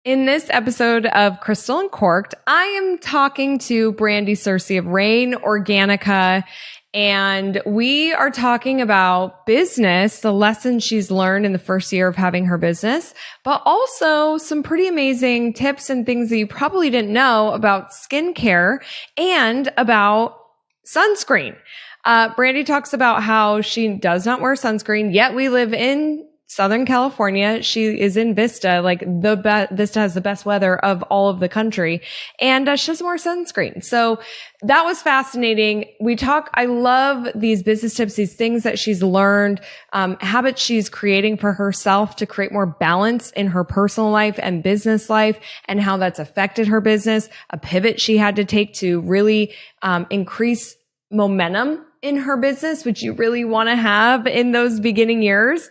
In this episode of Crystal Uncorked, I am talking to Brandy Searcy of Rain Organica, and we are talking about business, the lessons she's learned in the first year of having her business, but also some pretty amazing tips and things that you probably didn't know about skincare and about sunscreen. Brandy talks about how she does not wear sunscreen, yet we live in Southern California. She is in Vista, Vista has the best weather of all of the country, and she doesn't wear sunscreen. So that was fascinating. I love these business tips, these things that she's learned, habits she's creating for herself to create more balance in her personal life and business life, and how that's affected her business, a pivot she had to take to really increase momentum in her business, which you really want to have in those beginning years.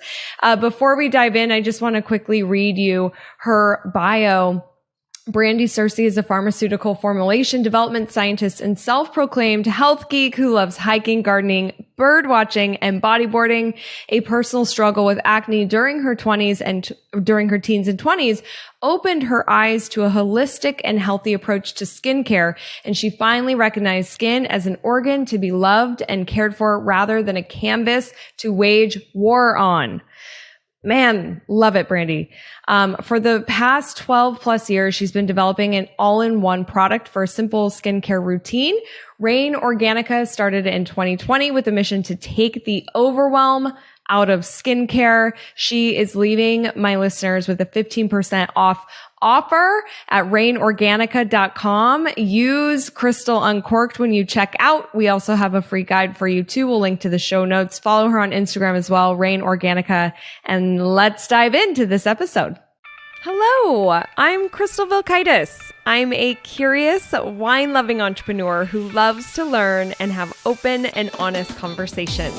Before we dive in, I just want to quickly read you her bio. Brandy Searcy is a pharmaceutical formulation development scientist and self-proclaimed health geek who loves hiking, gardening, bird watching, and bodyboarding. A personal struggle with acne during her teens and 20s opened her eyes to a holistic and healthy approach to skincare, and she finally recognized skin as an organ to be loved and cared for rather than a canvas to wage war on. Man, love it, Brandy. For the past 12 plus years, she's been developing an all-in-one product for a simple skincare routine. Rain Organica started in 2020 with a mission to take the overwhelm out of skincare. She is leaving my listeners with a 15% off offer at rainorganica.com. Use Crystal Uncorked when you check out. We also have a free guide for you too. We'll link to the show notes. Follow her on Instagram as well, Rain Organica. And let's dive into this episode. Hello, I'm Crystal Vilkaitis. I'm a curious, wine-loving entrepreneur who loves to learn and have open and honest conversations.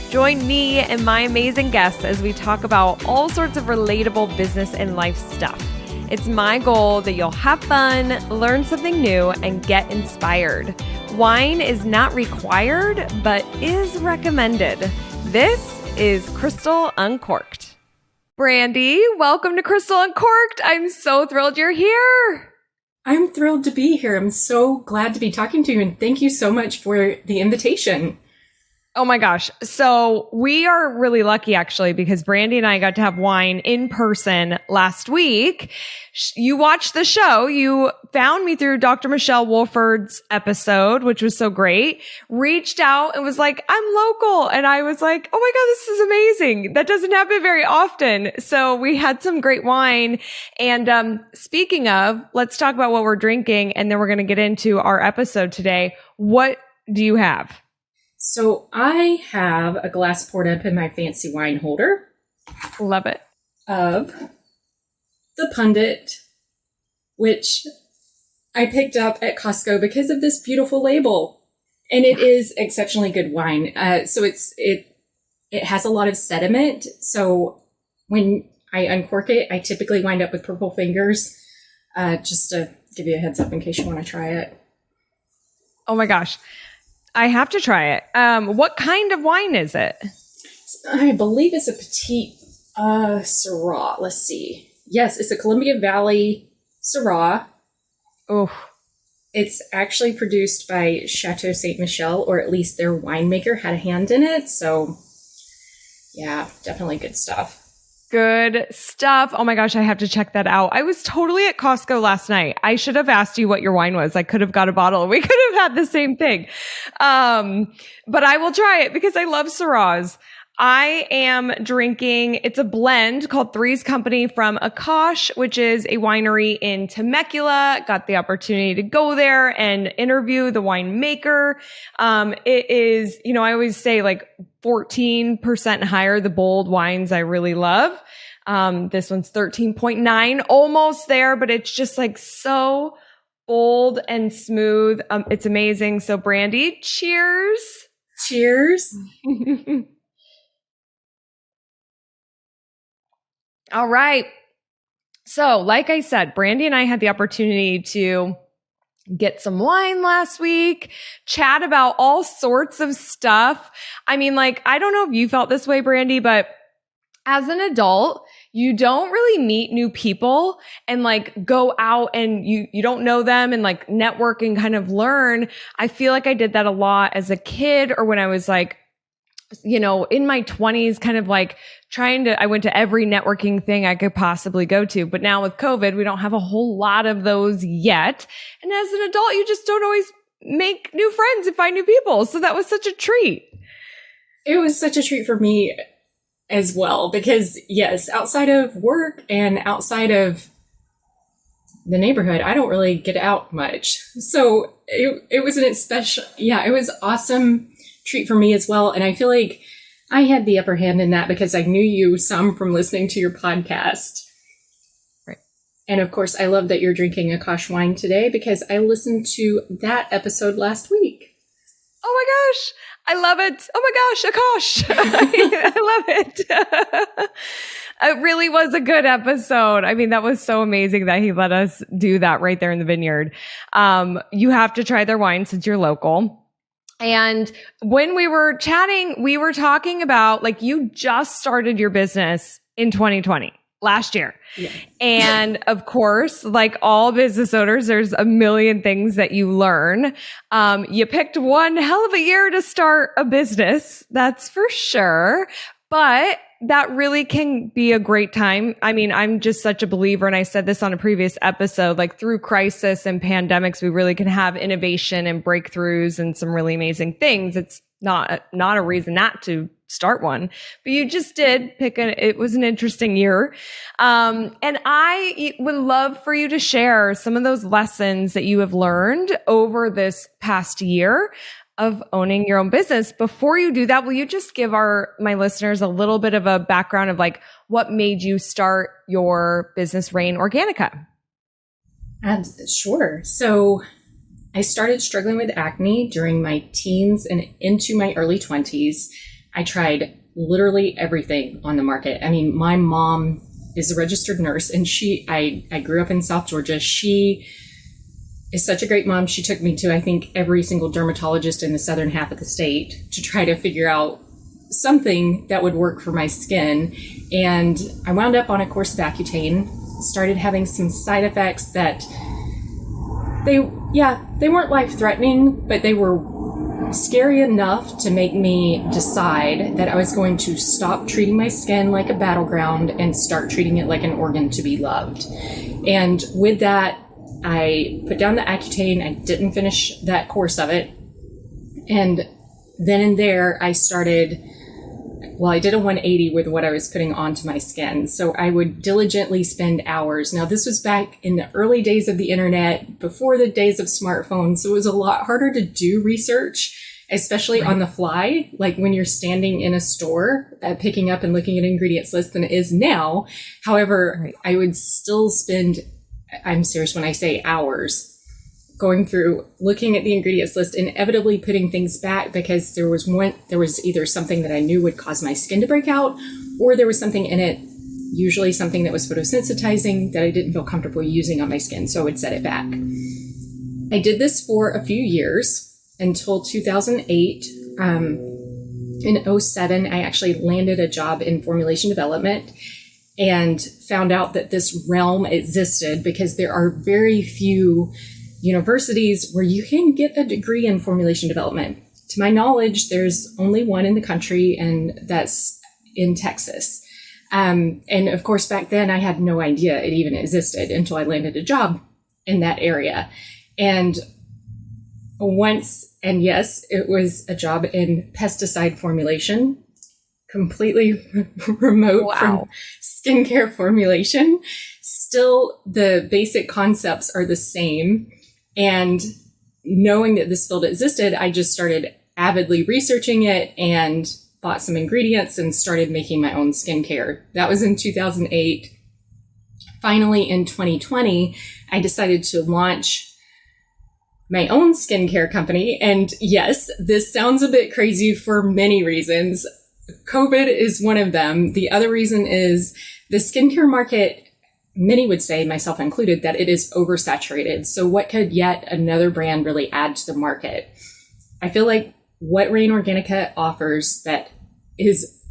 Join me and my amazing guests as we talk about all sorts of relatable business and life stuff. It's my goal that you'll have fun, learn something new, and get inspired. Wine is not required, but is recommended. This is Crystal Uncorked. Brandy, welcome to Crystal Uncorked. I'm so thrilled you're here. I'm thrilled to be here. I'm so glad to be talking to you, and thank you so much for the invitation. Oh my gosh. So we are really lucky actually because Brandy and I got to have wine in person last week. You watched the show. You found me through Dr. Michelle Wolford's episode, which was so great. Reached out and was like, I'm local. And I was like, oh my God, this is amazing. That doesn't happen very often. So we had some great wine. And speaking of, let's talk about what we're drinking. And then we're going to get into our episode today. What do you have? So I have a glass poured up in my fancy wine holder. Love it. Of the Pundit, which I picked up at Costco because of this beautiful label. And it is exceptionally good wine. So it has a lot of sediment. So when I uncork it, I typically wind up with purple fingers. Just to give you a heads up in case you want to try it. Oh my gosh. I have to try it. What kind of wine is it? I believe it's a Petite Syrah. Let's see. Yes, it's a Columbia Valley Syrah. Oh. It's actually produced by Chateau Ste. Michelle, or at least their winemaker had a hand in it. So, yeah, definitely good stuff. Good stuff. Oh my gosh, I have to check that out. I was totally at Costco last night. I should have asked you what your wine was. I could have got a bottle. We could have had the same thing. But I will try it because I love Syrahs. I am drinking, it's a blend called Three's Company from Akash, which is a winery in Temecula. Got the opportunity to go there and interview the winemaker. It is, I always say like 14% higher, the bold wines I really love. This one's 13.9, almost there, but it's just like so bold and smooth. It's amazing. So Brandy, cheers. Cheers. All right. So like I said, Brandy and I had the opportunity to get some wine last week, chat about all sorts of stuff. I mean, like, I don't know if you felt this way, Brandy, but as an adult, you don't really meet new people and like go out and you don't know them and like network and kind of learn. I feel like I did that a lot as a kid or when I was like, in my 20s, kind of like I went to every networking thing I could possibly go to. But now with COVID, we don't have a whole lot of those yet. And as an adult, you just don't always make new friends and find new people. So that was such a treat. It was such a treat for me as well, because yes, outside of work and outside of the neighborhood, I don't really get out much. So it was it was awesome treat for me as well. And I feel like I had the upper hand in that because I knew you some from listening to your podcast. Right. And of course, I love that you're drinking Akash wine today because I listened to that episode last week. Oh my gosh. I love it. Oh my gosh, Akash. I love it. It really was a good episode. I mean, that was so amazing that he let us do that right there in the vineyard. You have to try their wine since you're local. And when we were chatting, we were talking about like you just started your business in 2020, last year. Yeah. And of course, like all business owners, there's a million things that you learn. You picked one hell of a year to start a business. That's for sure. But that really can be a great time. I mean, I'm just such a believer, and I said this on a previous episode, like through crisis and pandemics, we really can have innovation and breakthroughs and some really amazing things. It's not a reason not to start one, but you just did it was an interesting year. And I would love for you to share some of those lessons that you have learned over this past year of owning your own business. Before you do that, will you just give my listeners a little bit of a background of like what made you start your business, Rain Organica? Sure. So I started struggling with acne during my teens and into my early 20s. I tried literally everything on the market. I mean, my mom is a registered nurse, and I grew up in South Georgia. She is such a great mom. She took me to, I think, every single dermatologist in the southern half of the state to try to figure out something that would work for my skin. And I wound up on a course of Accutane, started having some side effects that they weren't life-threatening, but they were scary enough to make me decide that I was going to stop treating my skin like a battleground and start treating it like an organ to be loved. And with that, I put down the Accutane. I didn't finish that course of it. And then and there, I did a 180 with what I was putting onto my skin. So I would diligently spend hours. Now, this was back in the early days of the internet, before the days of smartphones. So it was a lot harder to do research, especially on the fly, like when you're standing in a store picking up and looking at ingredients lists than it is now. However, I would still spend, I'm serious when I say hours, going through, looking at the ingredients list, inevitably putting things back because there was either something that I knew would cause my skin to break out, or there was something in it, usually something that was photosensitizing, that I didn't feel comfortable using on my skin, so I would set it back. I did this for a few years until 2008. In 2007, I actually landed a job in formulation development and found out that this realm existed because there are very few universities where you can get a degree in formulation development. To my knowledge, there's only one in the country, and that's in Texas. And of course, back then I had no idea it even existed until I landed a job in that area. And yes, it was a job in pesticide formulation, completely remote from skincare formulation. Still, the basic concepts are the same. And knowing that this field existed, I just started avidly researching it and bought some ingredients and started making my own skincare. That was in 2008. Finally, in 2020, I decided to launch my own skincare company. And yes, this sounds a bit crazy for many reasons. COVID is one of them. The other reason is the skincare market, many would say, myself included, that it is oversaturated. So what could yet another brand really add to the market? I feel like what Rain Organica offers that is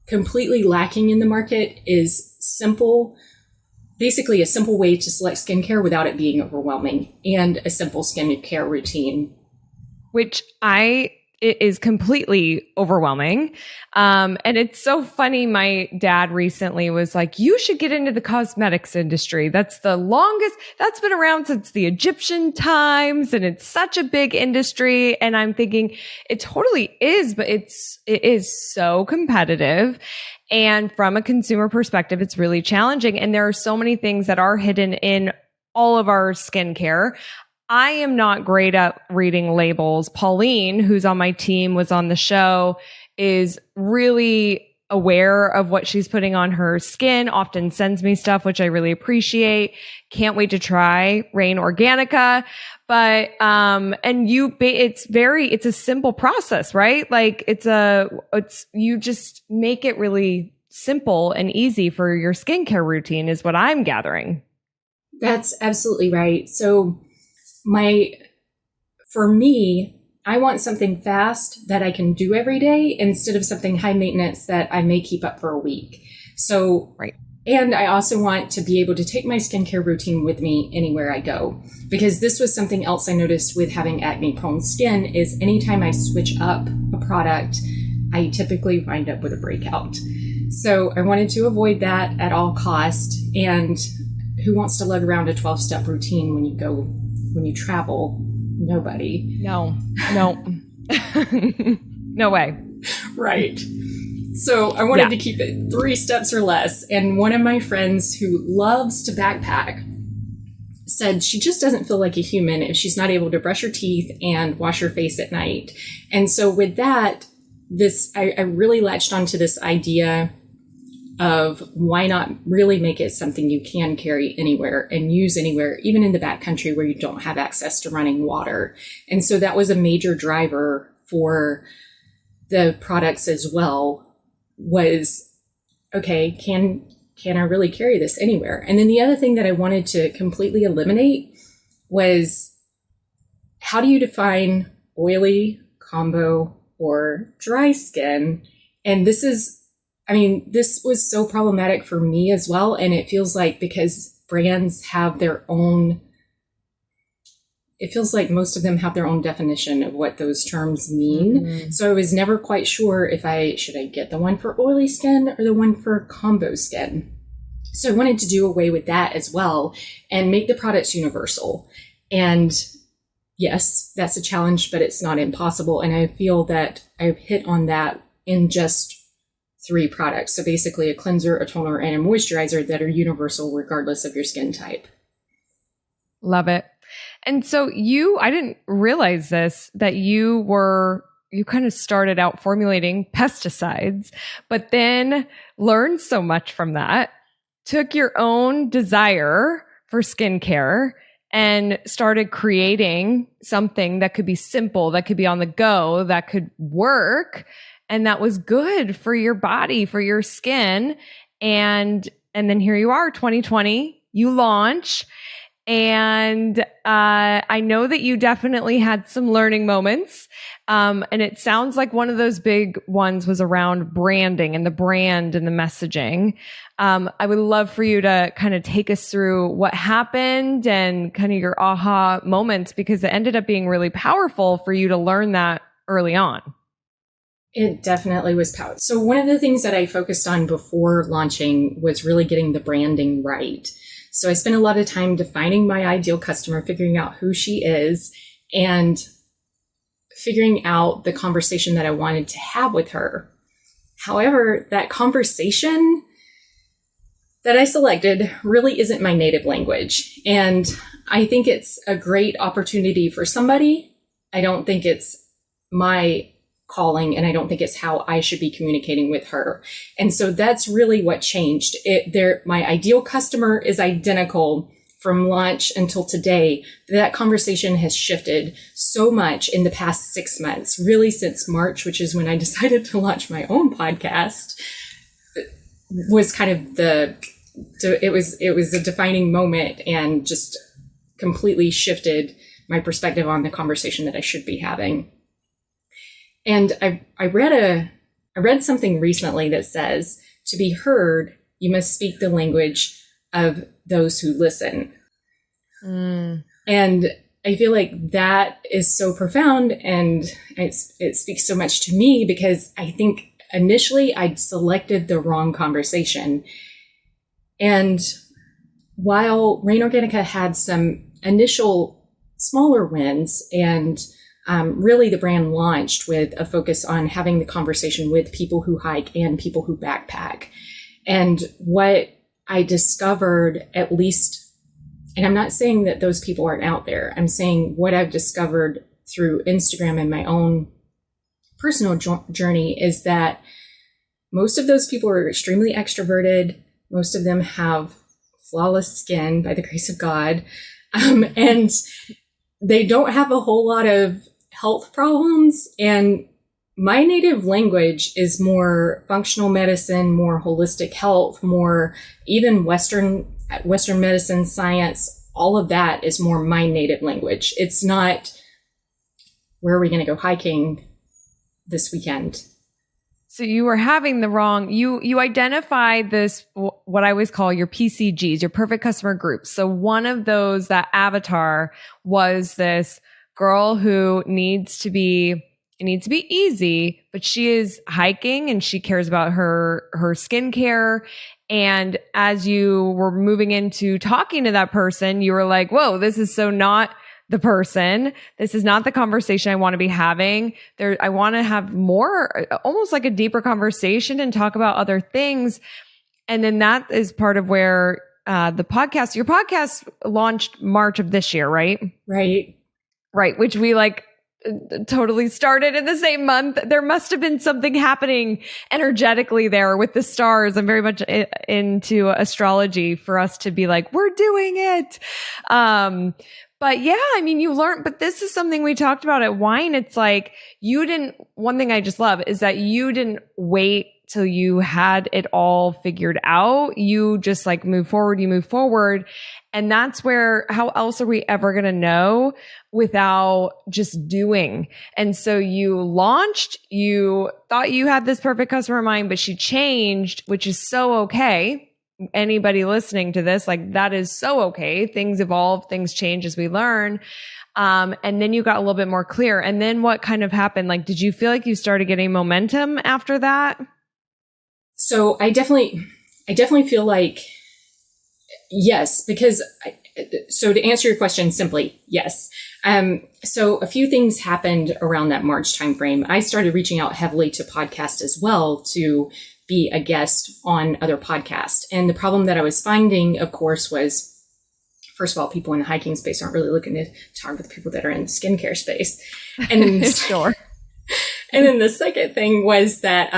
completely lacking in the market is simple, basically a simple way to select skincare without it being overwhelming, and a simple skincare routine. Which it is completely overwhelming. And it's so funny. My dad recently was like, you should get into the cosmetics industry. That's the longest, that's been around since the Egyptian times. And it's such a big industry. And I'm thinking it totally is, but it is so competitive. And from a consumer perspective, it's really challenging. And there are so many things that are hidden in all of our skincare. I am not great at reading labels. Pauline, who's on my team, was on the show, is really aware of what she's putting on her skin, often sends me stuff, which I really appreciate. Can't wait to try Rain Organica. But, it's a simple process, right? Like you just make it really simple and easy for your skincare routine is what I'm gathering. That's absolutely right. So for me, I want something fast that I can do every day instead of something high maintenance that I may keep up for a week. So, right. And I also want to be able to take my skincare routine with me anywhere I go, because this was something else I noticed with having acne prone skin is anytime I switch up a product, I typically wind up with a breakout. So I wanted to avoid that at all cost. And who wants to lug around a 12-step routine when you travel? Nobody. No. No way. Right. So I wanted to keep it 3 steps or less. And one of my friends who loves to backpack said she just doesn't feel like a human if she's not able to brush her teeth and wash her face at night. And so with that, I really latched onto this idea of why not really make it something you can carry anywhere and use anywhere, even in the backcountry where you don't have access to running water. And so that was a major driver for the products as well, was, okay, can I really carry this anywhere? And then the other thing that I wanted to completely eliminate was, how do you define oily, combo, or dry skin? And this was so problematic for me as well. And it feels like because brands have their own, it feels like most of them have their own definition of what those terms mean. Mm-hmm. So I was never quite sure if should I get the one for oily skin or the one for combo skin. So I wanted to do away with that as well and make the products universal. And yes, that's a challenge, but it's not impossible. And I feel that I've hit on that in just 3 products. So basically a cleanser, a toner, and a moisturizer that are universal regardless of your skin type. Love it. And so I didn't realize this, that you kind of started out formulating pesticides, but then learned so much from that, took your own desire for skincare and started creating something that could be simple, that could be on the go, that could work, and that was good for your body, for your skin. And then here you are, 2020, you launch. And I know that you definitely had some learning moments. And it sounds like one of those big ones was around branding and the brand and the messaging. I would love for you to kind of take us through what happened and kind of your aha moments, because it ended up being really powerful for you to learn that early on. It definitely was powerful. So one of the things that I focused on before launching was really getting the branding right. So I spent a lot of time defining my ideal customer, figuring out who she is, and figuring out the conversation that I wanted to have with her. However, that conversation that I selected really isn't my native language. And I think it's a great opportunity for somebody. I don't think it's my calling, and I don't think it's how I should be communicating with her. And so that's really what changed. My ideal customer is identical from launch until today. That conversation has shifted so much in the past 6 months, really since March, which is when I decided to launch my own podcast, was kind of it was a defining moment and just completely shifted my perspective on the conversation that I should be having. And I read something recently that says, to be heard, you must speak the language of those who listen. And I feel like that is so profound, and it speaks so much to me, because I think initially I'd selected the wrong conversation. And while Rain Organica had some initial smaller wins, and really the brand launched with a focus on having the conversation with people who hike and people who backpack. And what I discovered, at least, and I'm not saying that those people aren't out there, I'm saying what I've discovered through Instagram and my own personal journey is that most of those people are extremely extroverted. Most of them have flawless skin by the grace of God. And they don't have a whole lot of health problems. And my native language is more functional medicine, more holistic health, more even Western medicine, science. All of that is more my native language. It's not, where are we going to go hiking this weekend? So you were having the wrong, you identified this, what I always call your PCGs, your perfect customer groups. So one of those, that avatar, was this girl who needs to be easy, but she is hiking and she cares about her skincare. And as you were moving into talking to that person, you were like, whoa, this is so not the person. This is not the conversation I want to be having. I want to have more, almost like a deeper conversation and talk about other things. And then that is part of where your podcast launched March of this year, right? Right. Which we totally started in the same month. There must have been something happening energetically there with the stars. I'm very much into astrology for us to be like, we're doing it. But yeah, I mean, you learned, but this is something we talked about at Wine. It's like, one thing I just love is that you didn't wait till you had it all figured out. You just move forward. And that's where, how else are we ever going to know without just doing? And so you launched, you thought you had this perfect customer in mind, but she changed, which is so okay. Anybody listening to this, that is so okay. Things evolve, things change as we learn. And then you got a little bit more clear. And then what kind of happened? Did you feel like you started getting momentum after that? So I definitely feel like yes, because so to answer your question simply, yes. So a few things happened around that March timeframe. I started reaching out heavily to podcasts as well to be a guest on other podcasts. And the problem that I was finding, of course, was, first of all, people in the hiking space aren't really looking to talk with people that are in the skincare space. And then sure. And then the second thing was that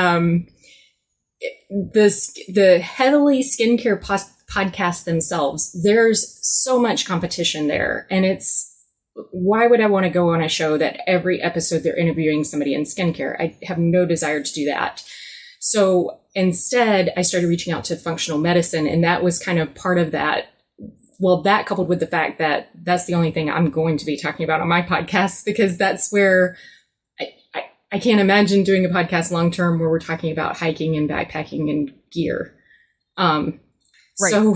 the heavily skincare podcasts themselves, there's so much competition there. And why would I want to go on a show that every episode they're interviewing somebody in skincare? I have no desire to do that. So instead, I started reaching out to functional medicine, and that was kind of part of that. Well, that coupled with the fact that that's the only thing I'm going to be talking about on my podcast, because that's where I can't imagine doing a podcast long term where we're talking about hiking and backpacking and gear. Right.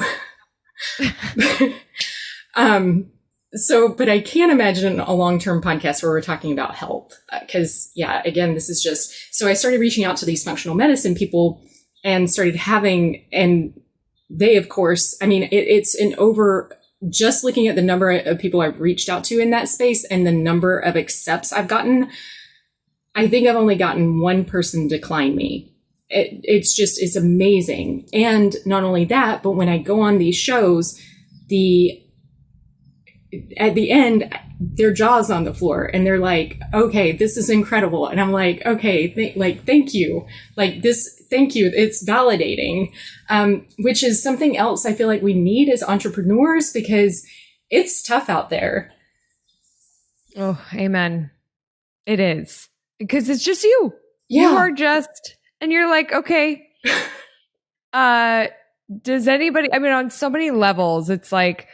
But I can't imagine a long-term podcast where we're talking about health. Cause again, this is just, so I started reaching out to these functional medicine people and started having, and they, of course, I mean, it's just looking at the number of people I've reached out to in that space and the number of accepts I've gotten, I think I've only gotten one person decline me. It's amazing. And not only that, but when I go on these shows, at the end, their jaw's on the floor and they're like, okay, this is incredible. And I'm like, okay, thank you. Thank you. It's validating, which is something else I feel like we need as entrepreneurs, because it's tough out there. Oh, amen. It is, because it's just you. Yeah. You are just, and you're like, okay, does anybody, I mean, on so many levels, it's like,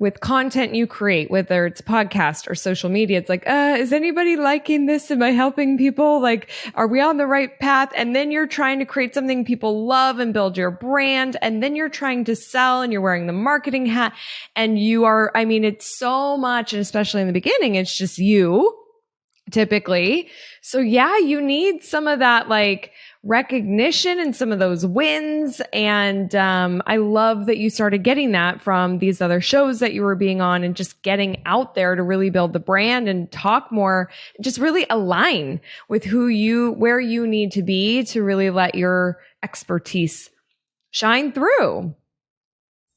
with content you create, whether it's a podcast or social media, it's like, is anybody liking this? Am I helping people? Like, are we on the right path? And then you're trying to create something people love and build your brand. And then you're trying to sell and you're wearing the marketing hat and it's so much. And especially in the beginning, it's just you typically. So yeah, you need some of that like recognition and some of those wins. And I love that you started getting that from these other shows that you were being on and just getting out there to really build the brand and talk more, just really align with where you need to be to really let your expertise shine through.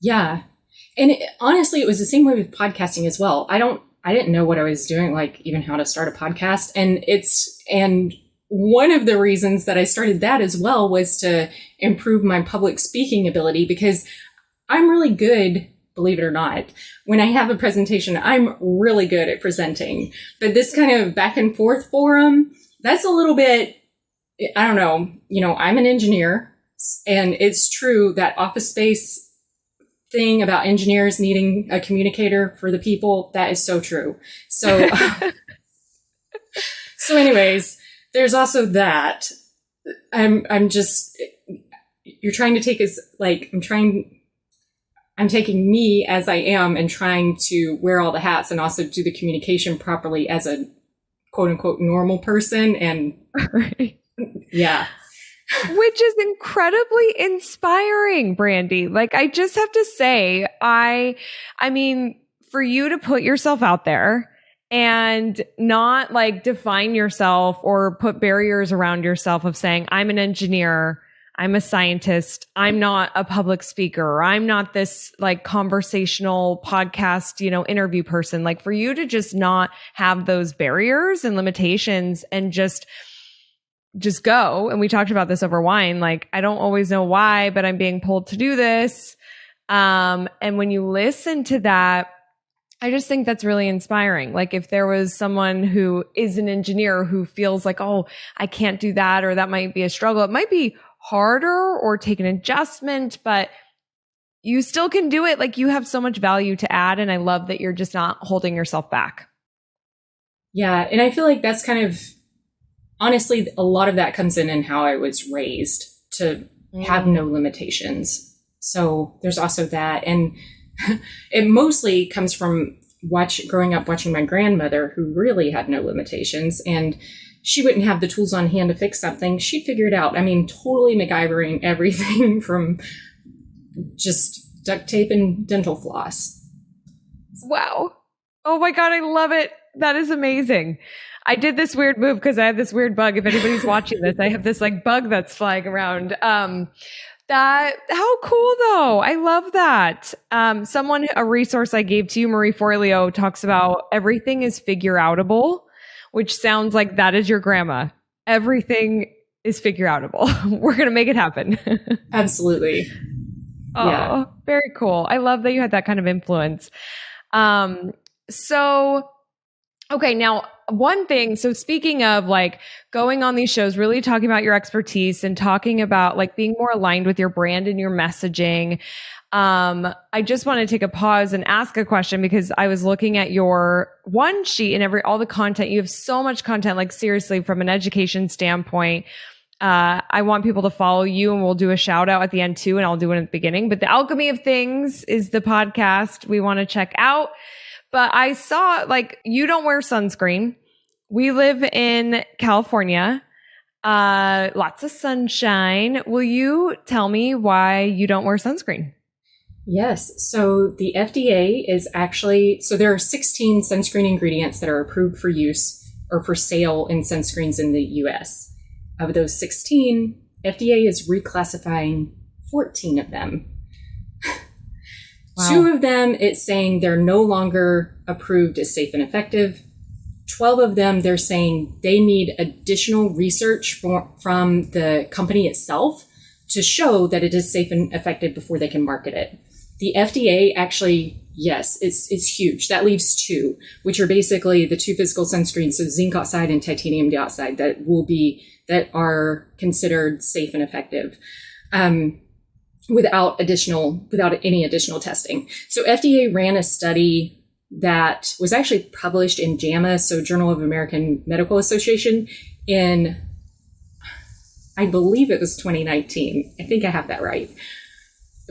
Yeah. And honestly, it was the same way with podcasting as well. I didn't know what I was doing, like even how to start a podcast. And one of the reasons that I started that as well was to improve my public speaking ability, because I'm really good, believe it or not. When I have a presentation, I'm really good at presenting. But this kind of back and forth forum, that's a little bit, I don't know, I'm an engineer, and it's true that Office Space thing about engineers needing a communicator for the people, that is so true. So, so anyways, there's also that. You're trying to take I'm taking me as I am and trying to wear all the hats and also do the communication properly as a quote unquote normal person. And right. Yeah. Which is incredibly inspiring, Brandy. Like, I just have to say, I mean, for you to put yourself out there and not like define yourself or put barriers around yourself of saying, I'm an engineer, I'm a scientist, I'm not a public speaker, or I'm not this like conversational podcast, interview person. Like, for you to just not have those barriers and limitations and just go. And we talked about this over wine. Like, I don't always know why, but I'm being pulled to do this. And when you listen to that, I just think that's really inspiring. Like, if there was someone who is an engineer who feels like, oh, I can't do that, or that might be a struggle. It might be harder or take an adjustment, but you still can do it. Like, you have so much value to add. And I love that you're just not holding yourself back. Yeah. And I feel like that's kind of, honestly, a lot of that comes in how I was raised to have no limitations. So there's also that. And it mostly comes from growing up watching my grandmother, who really had no limitations, and she wouldn't have the tools on hand to fix something. She'd figure it out. I mean, totally MacGyvering everything from just duct tape and dental floss. Wow. Oh my God, I love it. That is amazing. I did this weird move because I have this weird bug. If anybody's watching this, I have this like bug that's flying around. How cool though. I love that. A resource I gave to you, Marie Forleo, talks about everything is figure outable, which sounds like that is your grandma. Everything is figure outable. We're going to make it happen. Absolutely. Oh, yeah. Very cool. I love that you had that kind of influence. Okay, now one thing, so speaking of like going on these shows, really talking about your expertise and talking about like being more aligned with your brand and your messaging. I just want to take a pause and ask a question, because I was looking at your one sheet and all the content. You have so much content, like seriously, from an education standpoint. I want people to follow you, and we'll do a shout out at the end too, and I'll do it at the beginning. But The Alchemy of Things is the podcast we want to check out. But I saw like you don't wear sunscreen. We live in California, lots of sunshine. Will you tell me why you don't wear sunscreen? Yes. So the FDA is there are 16 sunscreen ingredients that are approved for use or for sale in sunscreens in the US. Of those 16, FDA is reclassifying 14 of them. Wow. 2 of them, it's saying they're no longer approved as safe and effective. 12 of them, they're saying they need additional research from the company itself to show that it is safe and effective before they can market it. The FDA actually, yes, it's huge. That leaves 2, which are basically the 2 physical sunscreens, so zinc oxide and titanium dioxide, that are considered safe and effective. without any additional testing. So FDA ran a study that was actually published in JAMA, so Journal of American Medical Association, in, I believe it was 2019. I think I have that right.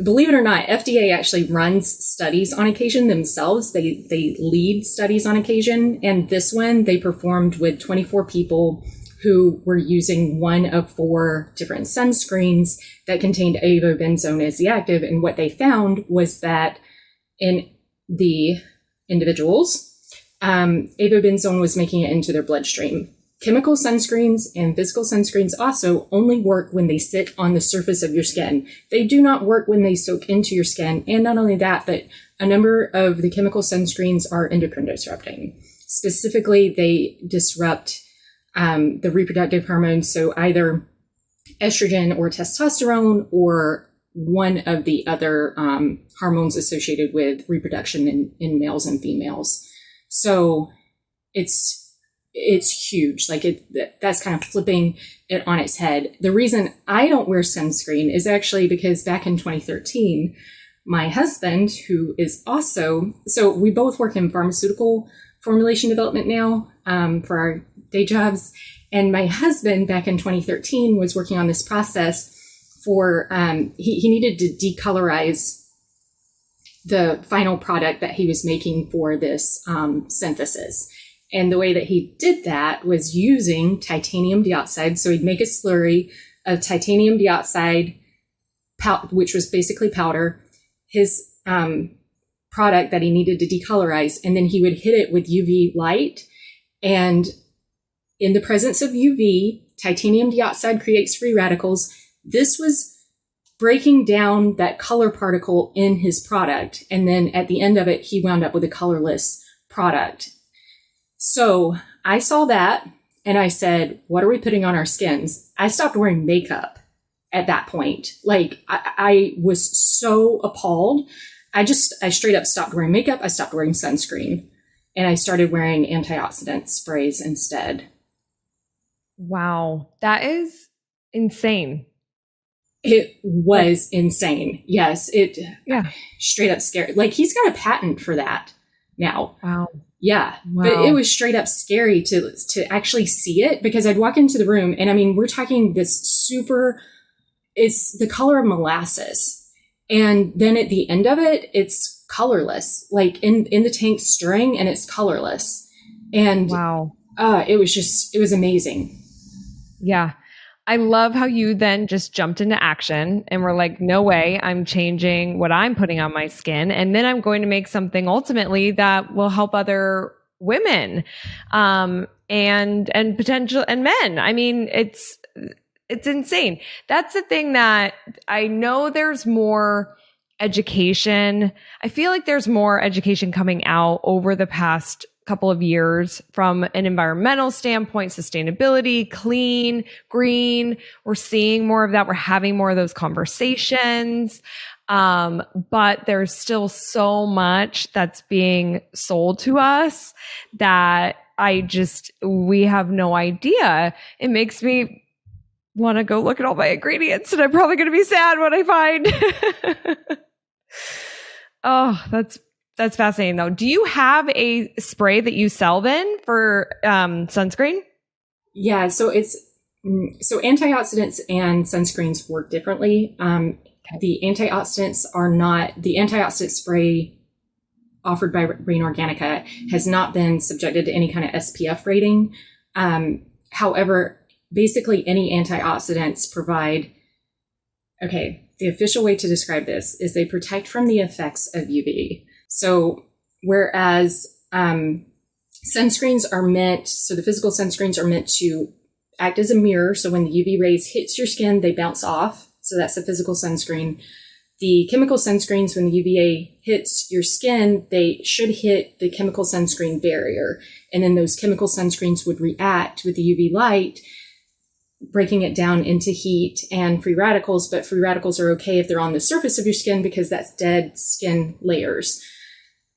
Believe it or not, FDA actually runs studies on occasion themselves. They lead studies on occasion. And this one they performed with 24 people who were using one of 4 different sunscreens that contained avobenzone as the active. And what they found was that in the individuals, avobenzone was making it into their bloodstream. Chemical sunscreens and physical sunscreens also only work when they sit on the surface of your skin. They do not work when they soak into your skin. And not only that, but a number of the chemical sunscreens are endocrine disrupting. Specifically, they disrupt the reproductive hormones, so either estrogen or testosterone or one of the other hormones associated with reproduction in males and females. So it's huge. Like that's kind of flipping it on its head. The reason I don't wear sunscreen is actually because back in 2013, my husband, who is also, so we both work in pharmaceutical formulation development now for our day jobs. And my husband back in 2013 was working on this process for, he needed to decolorize the final product that he was making for this synthesis. And the way that he did that was using titanium dioxide. So he'd make a slurry of titanium dioxide, which was basically powder, his product that he needed to decolorize, and then he would hit it with UV light. And in the presence of UV, titanium dioxide creates free radicals. This was breaking down that color particle in his product. And then at the end of it, he wound up with a colorless product. So I saw that and I said, what are we putting on our skins? I stopped wearing makeup at that point. Like I was so appalled. I straight up stopped wearing makeup. I stopped wearing sunscreen and I started wearing antioxidant sprays instead. Wow. That is insane. It was insane. Yes. Straight up scary. Like he's got a patent for that now. Wow. Yeah. Wow. But it was straight up scary to actually see it, because I'd walk into the room and I mean, we're talking this it's the color of molasses. And then at the end of it, it's colorless, like in the tank stirring, and it's colorless. And wow. It was amazing. Yeah. I love how you then just jumped into action and were like, no way, I'm changing what I'm putting on my skin. And then I'm going to make something ultimately that will help other women, and potential and men. I mean, it's insane. That's the thing that I know there's more education. I feel like there's more education coming out over the past couple of years from an environmental standpoint, sustainability, clean, green. We're seeing more of that. We're having more of those conversations. But there's still so much that's being sold to us that we have no idea. It makes me want to go look at all my ingredients, and I'm probably going to be sad when I find. Oh, that's fascinating though. Do you have a spray that you sell then for sunscreen? Yeah, so antioxidants and sunscreens work differently. The antioxidants the antioxidant spray offered by Rain Organica has not been subjected to any kind of SPF rating. However, basically any antioxidants the official way to describe this is they protect from the effects of UV. So whereas sunscreens are the physical sunscreens are meant to act as a mirror. So when the UV rays hits your skin, they bounce off. So that's the physical sunscreen. The chemical sunscreens, when the UVA hits your skin, they should hit the chemical sunscreen barrier. And then those chemical sunscreens would react with the UV light, breaking it down into heat and free radicals. But free radicals are okay if they're on the surface of your skin because that's dead skin layers.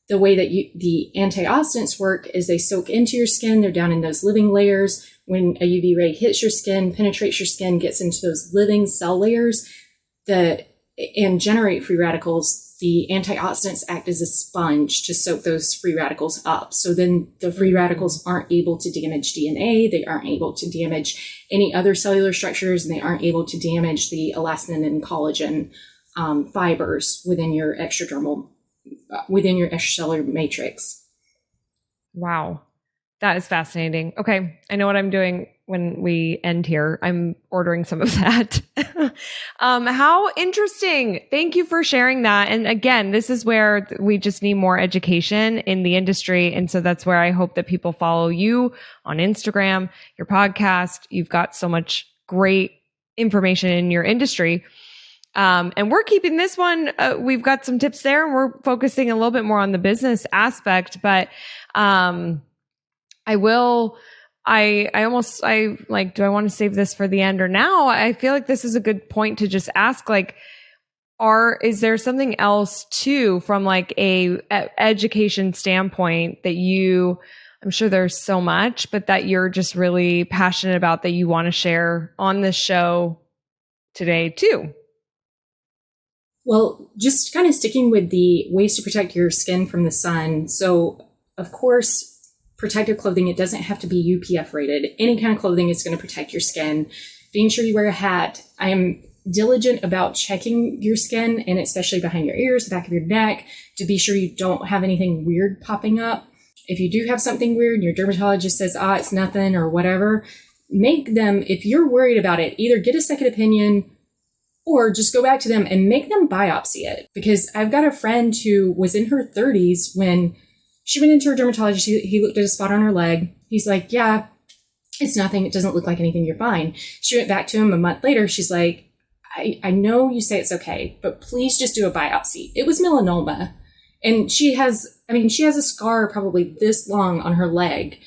The way that the antioxidants work is they soak into your skin. They're down in those living layers. When a UV ray hits your skin, penetrates your skin, gets into those living cell layers, the and generate free radicals, the antioxidants act as a sponge to soak those free radicals up. So then the free radicals aren't able to damage DNA. They aren't able to damage any other cellular structures, and they aren't able to damage the elastin and collagen fibers within your extracellular matrix. Wow. That is fascinating. Okay. I know what I'm doing when we end here. I'm ordering some of that. How interesting. Thank you for sharing that. And again, this is where we just need more education in the industry. And so that's where I hope that people follow you on Instagram, your podcast. You've got so much great information in your industry. And we're keeping this one. We've got some tips there, and we're focusing a little bit more on the business aspect, but, I will, I like, do I want to save this for the end or now? I feel like this is a good point to just ask, like, is there something else too from like a education standpoint that I'm sure there's so much, but that you're just really passionate about that you want to share on this show today too? Well, just kind of sticking with the ways to protect your skin from the sun. So, of course, protective clothing, it doesn't have to be UPF rated. Any kind of clothing is going to protect your skin. Being sure you wear a hat. I am diligent about checking your skin, and especially behind your ears, the back of your neck, to be sure you don't have anything weird popping up. If you do have something weird and your dermatologist says, it's nothing or whatever, make them, if you're worried about it, either get a second opinion or just go back to them and make them biopsy it. Because I've got a friend who was in her 30s when she went into her dermatologist. He looked at a spot on her leg. He's like, yeah, it's nothing. It doesn't look like anything. You're fine. She went back to him a month later. She's like, I know you say it's okay, but please just do a biopsy. It was melanoma. And she has a scar probably this long on her leg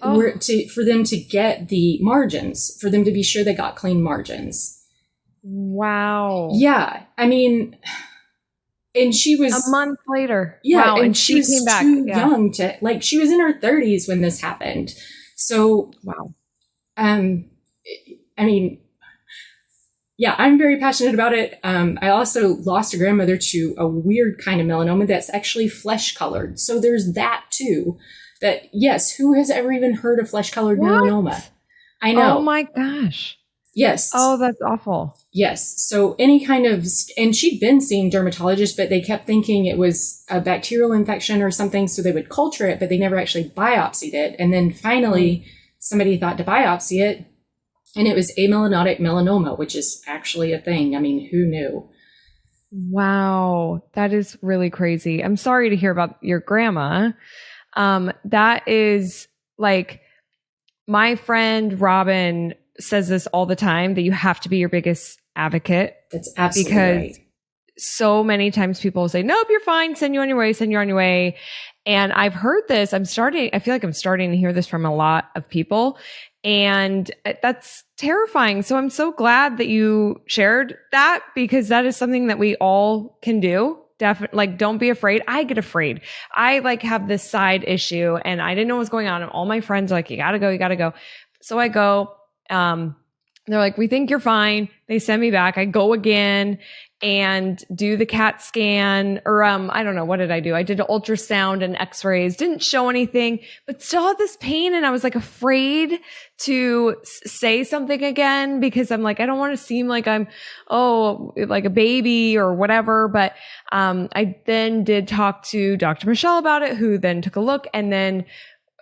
for them to get the margins, for them to be sure they got clean margins. Wow. Yeah. I mean, and she was a month later. Yeah. Wow. And she came back too young to, like, she was in her 30s when this happened. So, wow. I mean, yeah, I'm very passionate about it. I also lost a grandmother to a weird kind of melanoma that's actually flesh colored. So there's that too. That, yes, who has ever even heard of flesh colored melanoma? I know. Oh my gosh. Yes. Oh, that's awful. Yes. So any kind of, and she'd been seeing dermatologists, but they kept thinking it was a bacterial infection or something. So they would culture it, but they never actually biopsied it. And then finally somebody thought to biopsy it, and it was amelanotic melanoma, which is actually a thing. I mean, who knew? Wow. That is really crazy. I'm sorry to hear about your grandma. That is like, my friend Robin says this all the time, that you have to be your biggest advocate. That's absolutely because right. So many times people say, nope, you're fine. Send you on your way. And I've heard this. I feel like I'm starting to hear this from a lot of people, and that's terrifying. So I'm so glad that you shared that, because that is something that we all can do. Definitely, like, don't be afraid. I get afraid. I have this side issue, and I didn't know what was going on. And all my friends are like, you gotta go. So I go, they're like, we think you're fine. They send me back. I go again and do the CAT scan, or I don't know, what did I do? I did an ultrasound and x-rays, didn't show anything, but still had this pain. And I was like afraid to say something again, because I'm like, I don't want to seem like I'm, like a baby or whatever. But I then did talk to Dr. Michelle about it, who then took a look, and then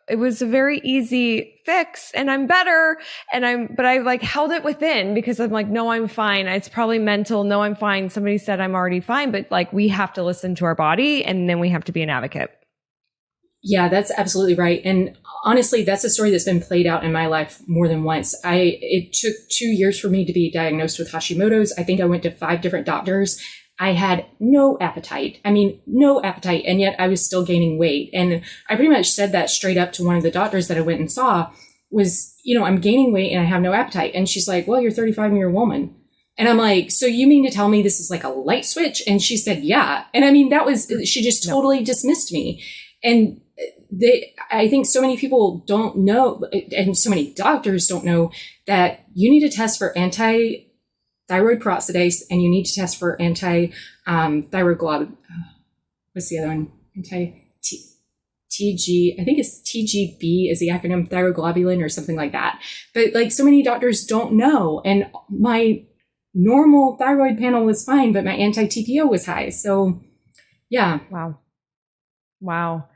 it was a very easy fix, and I'm better. But I held it within, because I'm like, no, I'm fine. It's probably mental. No, I'm fine. Somebody said I'm already fine, but we have to listen to our body, and then we have to be an advocate. Yeah, that's absolutely right. And honestly, that's a story that's been played out in my life more than once. It took 2 years for me to be diagnosed with Hashimoto's. I think I went to 5 different doctors. I had no appetite. And yet I was still gaining weight. And I pretty much said that straight up to one of the doctors that I went and saw was, I'm gaining weight and I have no appetite. And she's like, well, you're 35 and you're a woman. And I'm like, so you mean to tell me this is like a light switch? And she said, yeah. And I mean, she just totally dismissed me. And I think so many people don't know, and so many doctors don't know, that you need to test for antithyroid thyroid peroxidase, and you need to test for thyroid glob. What's the other one? TG, I think it's TGB is the acronym, thyroglobulin or something like that. But like so many doctors don't know. And my normal thyroid panel was fine, but my anti-TPO was high. So yeah. Wow.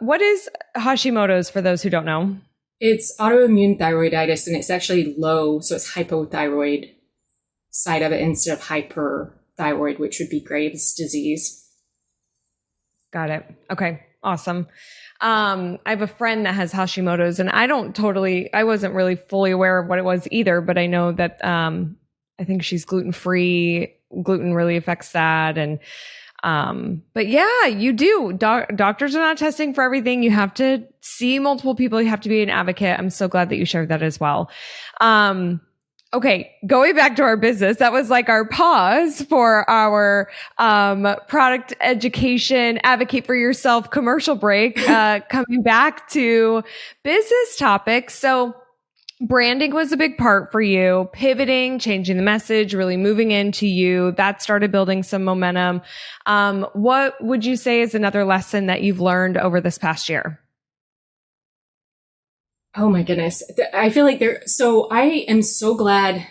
What is Hashimoto's for those who don't know? It's autoimmune thyroiditis, and it's actually low. So it's hypothyroid side of it instead of hyperthyroid, which would be Graves' disease. Got it. Okay. Awesome. I have a friend that has Hashimoto's, and I wasn't really fully aware of what it was either, but I know that, I think she's gluten-free. Gluten really affects that. And, but yeah, you do. Doctors are not testing for everything. You have to see multiple people. You have to be an advocate. I'm so glad that you shared that as well. Okay, going back to our business, that was like our pause for our product education, advocate for yourself commercial break, coming back to business topics. So branding was a big part for you, pivoting, changing the message, really moving into you. That started building some momentum. What would you say is another lesson that you've learned over this past year? Oh my goodness. I feel like I am so glad,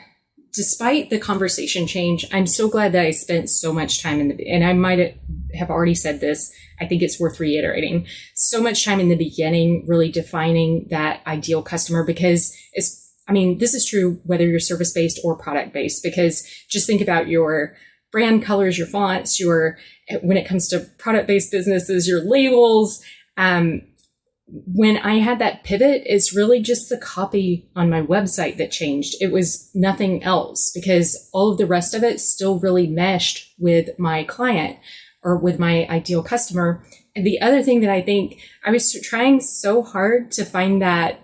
despite the conversation change, I'm so glad that I spent so much time and I might have already said this. I think it's worth reiterating. So much time in the beginning, really defining that ideal customer, because this is true whether you're service-based or product-based, because just think about your brand colors, your fonts, when it comes to product-based businesses, your labels, when I had that pivot, it's really just the copy on my website that changed. It was nothing else, because all of the rest of it still really meshed with my client or with my ideal customer. And the other thing that I think I was trying so hard to find that,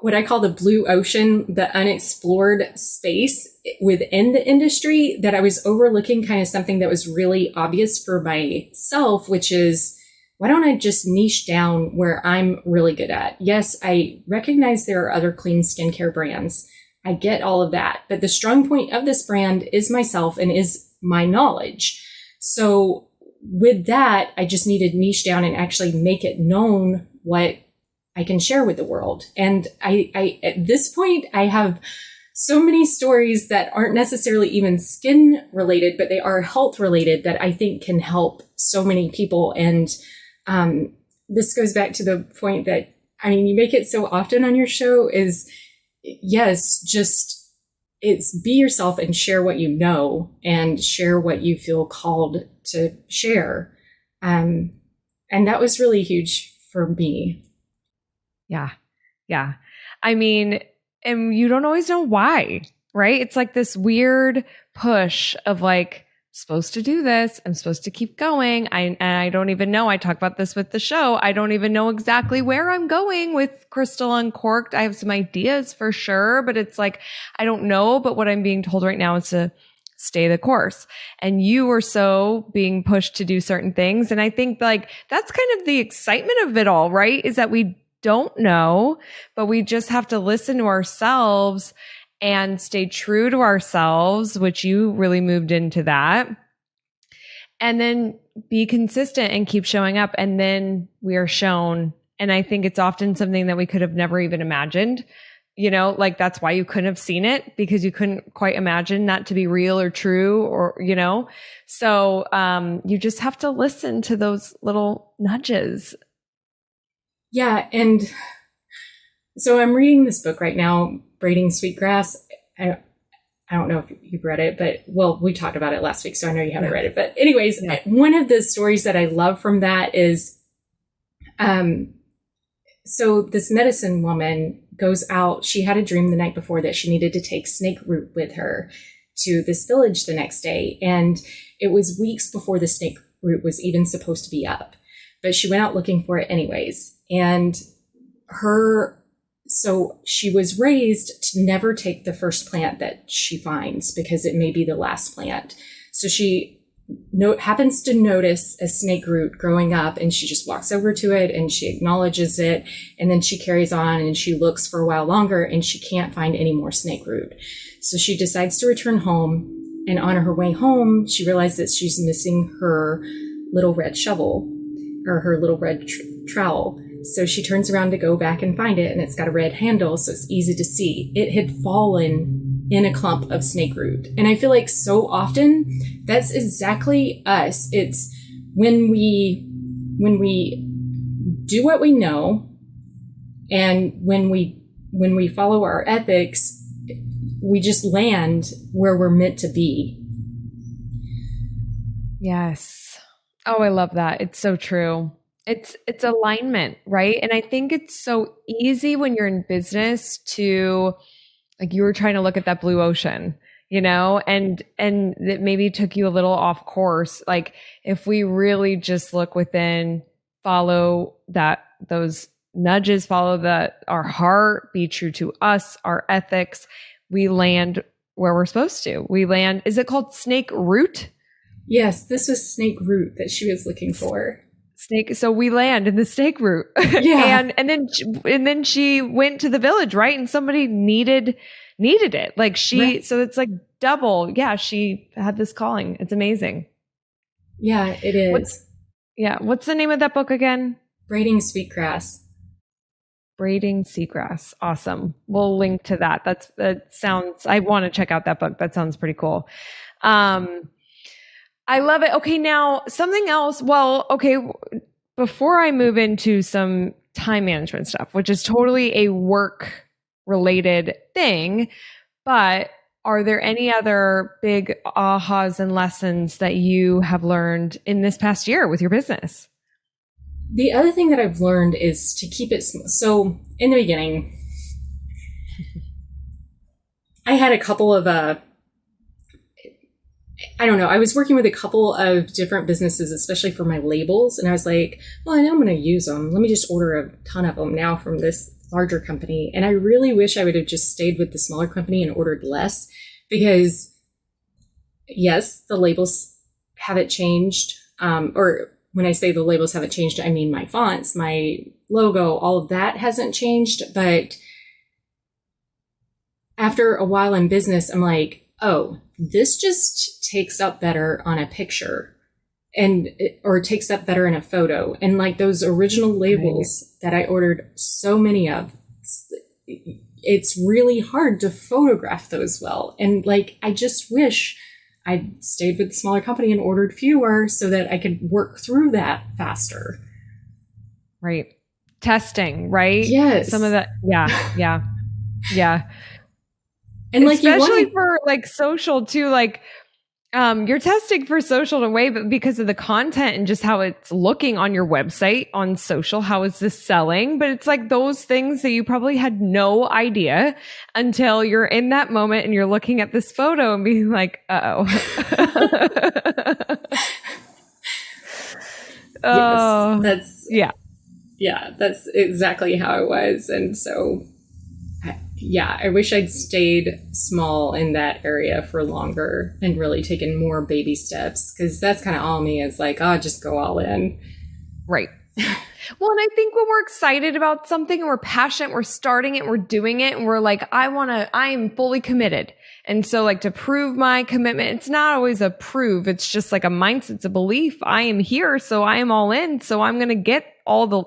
what I call the blue ocean, the unexplored space within the industry, that I was overlooking kind of something that was really obvious for myself, which is, why don't I just niche down where I'm really good at? Yes, I recognize there are other clean skincare brands. I get all of that. But the strong point of this brand is myself and is my knowledge. So with that, I just needed to niche down and actually make it known what I can share with the world. And I at this point, I have so many stories that aren't necessarily even skin related, but they are health related, that I think can help so many people. And this goes back to the point that, you make it so often on your show is, yes, it's be yourself and share what you know and share what you feel called to share. And that was really huge for me. Yeah. Yeah. And you don't always know why, right? It's like this weird push of like, supposed to do this. I'm supposed to keep going. I don't even know. I talk about this with the show. I don't even know exactly where I'm going with Crystal Uncorked. I have some ideas for sure, but it's like, I don't know. But what I'm being told right now is to stay the course. And you were so being pushed to do certain things. And I think like that's kind of the excitement of it all, right? Is that we don't know, but we just have to listen to ourselves and stay true to ourselves, which you really moved into that. And then be consistent and keep showing up. And then we are shown. And I think it's often something that we could have never even imagined, like that's why you couldn't have seen it, because you couldn't quite imagine that to be real or true or, so you just have to listen to those little nudges. Yeah. And so I'm reading this book right now, Braiding Sweetgrass. I don't know if you've read it, but we talked about it last week, so I know you haven't read it. But anyways, one of the stories that I love from that is, so this medicine woman goes out. She had a dream the night before that she needed to take snake root with her to this village the next day. And it was weeks before the snake root was even supposed to be up, but she went out looking for it anyways. And so she was raised to never take the first plant that she finds, because it may be the last plant. So she happens to notice a snake root growing up, and she just walks over to it and she acknowledges it, and then she carries on and she looks for a while longer and she can't find any more snake root. So she decides to return home, and on her way home she realizes that she's missing her little red shovel, or her little red trowel. So she turns around to go back and find it, and it's got a red handle, so it's easy to see. It had fallen in a clump of snake root. And I feel like so often that's exactly us. It's when we do what we know, and when we follow our ethics, we just land where we're meant to be. Yes. Oh, I love that. It's so true. It's alignment, right? And I think it's so easy when you're in business to, like, you were trying to look at that blue ocean, and it maybe took you a little off course. Like, if we really just look within, follow those nudges, follow our heart, be true to us, our ethics, we land where we're supposed to. We land, is it called snake root? Yes, this was snake root that she was looking for. Snake. So we land in the snake root. Yeah. and then she went to the village, right? And somebody needed it. Like Right. So it's like double. Yeah. She had this calling. It's amazing. Yeah, it is. What's the name of that book again? Braiding Sweetgrass. Braiding Seagrass. Awesome. We'll link to that. I want to check out that book. That sounds pretty cool. I love it. Okay, now something else. Well, okay, before I move into some time management stuff, which is totally a work related thing, but are there any other big ahas and lessons that you have learned in this past year with your business? The other thing that I've learned is to keep it small. So in the beginning, I had a couple of I was working with a couple of different businesses, especially for my labels. And I was like, well, I know I'm going to use them. Let me just order a ton of them now from this larger company. And I really wish I would have just stayed with the smaller company and ordered less, because yes, the labels haven't changed. Or when I say the labels haven't changed, I mean my fonts, my logo, all of that hasn't changed. But after a while in business, I'm like, oh, this just takes up better on a picture, or takes up better in a photo. And like those original labels that I ordered so many of, it's really hard to photograph those well. And like, I just wish I'd stayed with the smaller company and ordered fewer so that I could work through that faster. Right. Testing, right? Yes. Some of that. Yeah. And like, especially for like social too, like you're testing for social in a way, but because of the content and just how it's looking on your website, on social, how is this selling? But it's like those things that you probably had no idea until you're in that moment and you're looking at this photo and being like, uh-oh. Yes, that's exactly how it was. And so I wish I'd stayed small in that area for longer and really taken more baby steps, because that's kind of all me, is like, oh, just go all in. Right. Well, and I think when we're excited about something and we're passionate, we're starting it, we're doing it, and we're like, I am fully committed. And so like, to prove my commitment, it's not always a prove. It's just like a mindset. It's a belief. I am here. So I am all in. So I'm going to get all the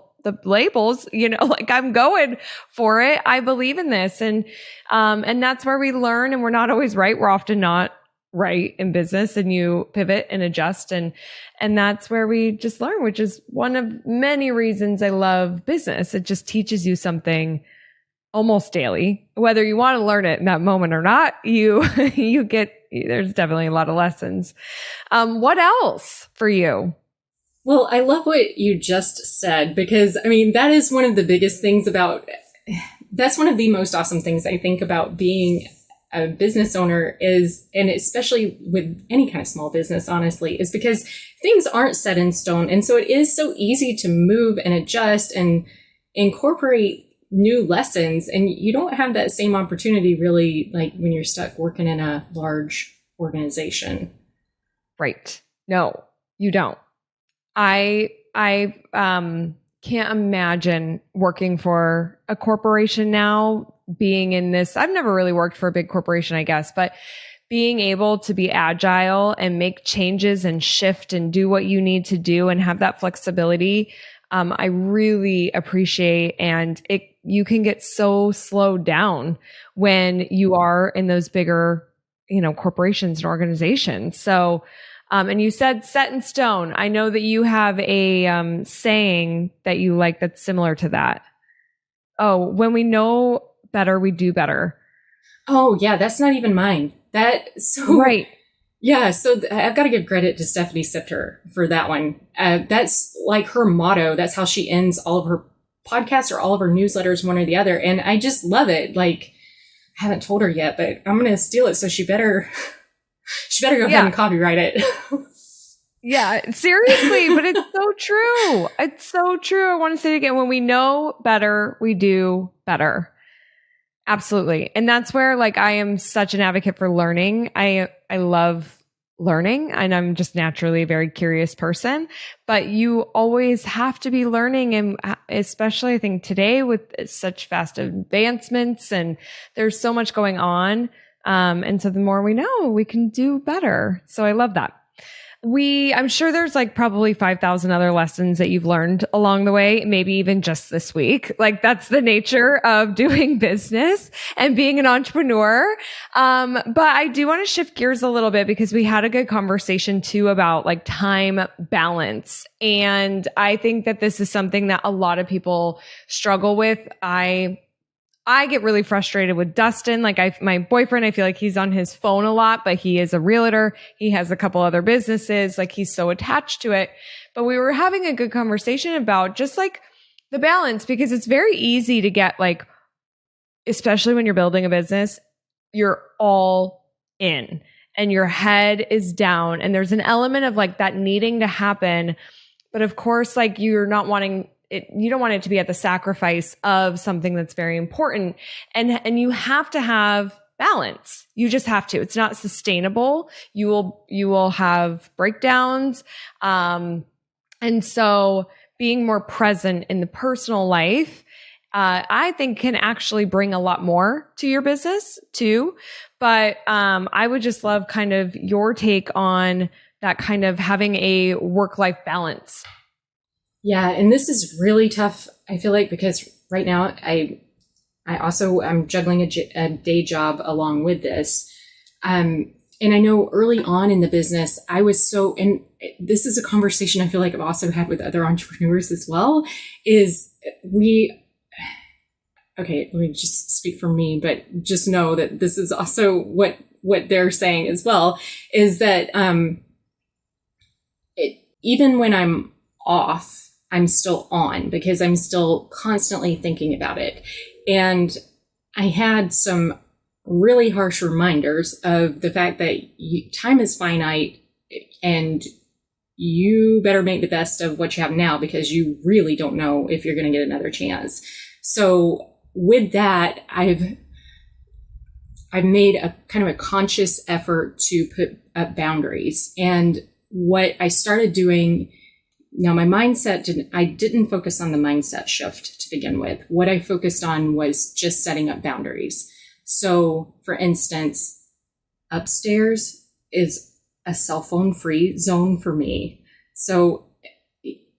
labels, like I'm going for it. I believe in this. And that's where we learn, and we're not always right. We're often not right in business, and you pivot and adjust. And that's where we just learn, which is one of many reasons I love business. It just teaches you something almost daily, whether you want to learn it in that moment or not. You get, there's definitely a lot of lessons. What else for you? Well, I love what you just said, because I mean, that is one of the biggest things that's one of the most awesome things I think about being a business owner is, and especially with any kind of small business, honestly, is because things aren't set in stone. And so it is so easy to move and adjust and incorporate new lessons. And you don't have that same opportunity really, like when you're stuck working in a large organization. Right. No, you don't. I can't imagine working for a corporation now, being in this. I've never really worked for a big corporation, I guess, but being able to be agile and make changes and shift and do what you need to do and have that flexibility, I really appreciate. And you can get so slowed down when you are in those bigger, corporations and organizations. So, and you said set in stone. I know that you have a saying that you like that's similar to that. Oh, when we know better, we do better. Oh, yeah, that's not even mine. Right. Yeah, so I've got to give credit to Stephanie Sipter for that one. That's like her motto. That's how she ends all of her podcasts or all of her newsletters, one or the other. And I just love it. Like, I haven't told her yet, but I'm going to steal it. So she better go ahead and copyright it. Yeah, seriously, but it's so true. It's so true. I want to say it again. When we know better, we do better. Absolutely. And that's where I am such an advocate for learning. I love learning, and I'm just naturally a very curious person, but you always have to be learning. And especially I think today with such fast advancements and there's so much going on. And so the more we know, we can do better. So I love that. I'm sure there's probably 5,000 other lessons that you've learned along the way, maybe even just this week. That's the nature of doing business and being an entrepreneur. But I do want to shift gears a little bit because we had a good conversation too about time balance. And I think that this is something that a lot of people struggle with. I get really frustrated with Dustin. My boyfriend, I feel like he's on his phone a lot, but he is a realtor. He has a couple other businesses. He's so attached to it. But we were having a good conversation about just the balance, because it's very easy to get especially when you're building a business, you're all in and your head is down. And there's an element of that needing to happen. But of course, you're not wanting it, you don't want it to be at the sacrifice of something that's very important. And you have to have balance. You just have to. It's not sustainable. You will have breakdowns. And so being more present in the personal life, I think can actually bring a lot more to your business too. But I would just love kind of your take on that, kind of having a work-life balance. Yeah, and this is really tough, I feel like, because right now I'm juggling a day job along with this. And I know early on in the business, I was and this is a conversation I feel like I've also had with other entrepreneurs as well, okay, let me just speak for me, but just know that this is also what they're saying as well, is that even when I'm off, I'm still on, because I'm still constantly thinking about it. And I had some really harsh reminders of the fact that time is finite and you better make the best of what you have now, because you really don't know if you're going to get another chance. So with that, I've made a kind of a conscious effort to put up boundaries. And what I started doing now, my mindset I didn't focus on the mindset shift to begin with. What I focused on was just setting up boundaries. So for instance, upstairs is a cell phone free zone for me. So,